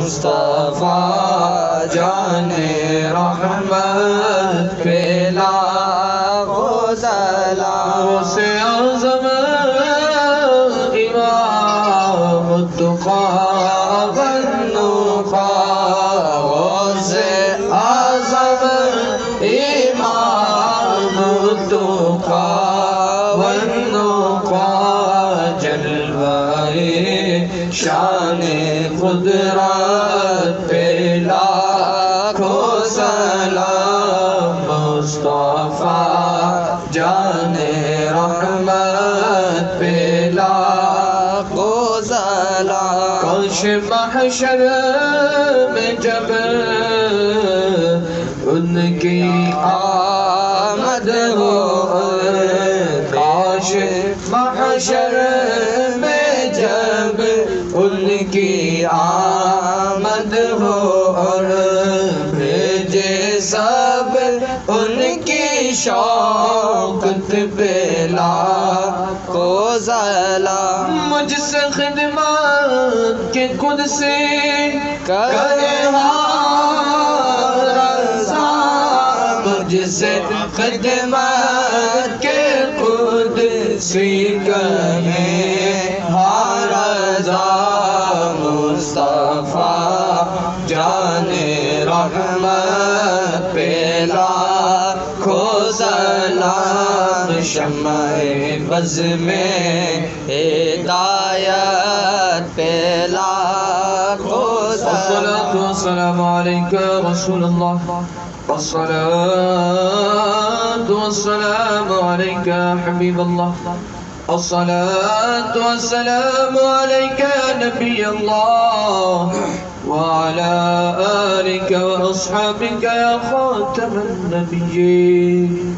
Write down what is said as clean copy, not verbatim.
مصطفیٰ جان رحمت پہ لاکھوں سلام سے اعظم امام التقیٰ والنقیٰ سے اعظم امام التقیٰ والنقیٰ جلوہ شان قدرت پہ لاکھوں سلام مصطفیٰ جان رحمت پہ لاکھوں سلام کاش محشر میں جب ان کی آمد ہو کاش محشر میں جب ان کی آمد ہو اور بھیجے سب ان کی شوقت پہ لاکھوں سلام مجھ سے خدمت کے خود سے کرے رضا مجھ سے خدمت کے خود سے کرے رضا مصطفیٰ جان رحمت پہ لاکھوں سلام شمع بز میں ہدایت پہ لاکھوں سلام والسلام علیکہ رسول اللہ والصلاة والسلام علیکہ حبیب اللہ الصلاة والسلام عليك يا نبي الله وعلى آلك وأصحابك يا خاتم النبيين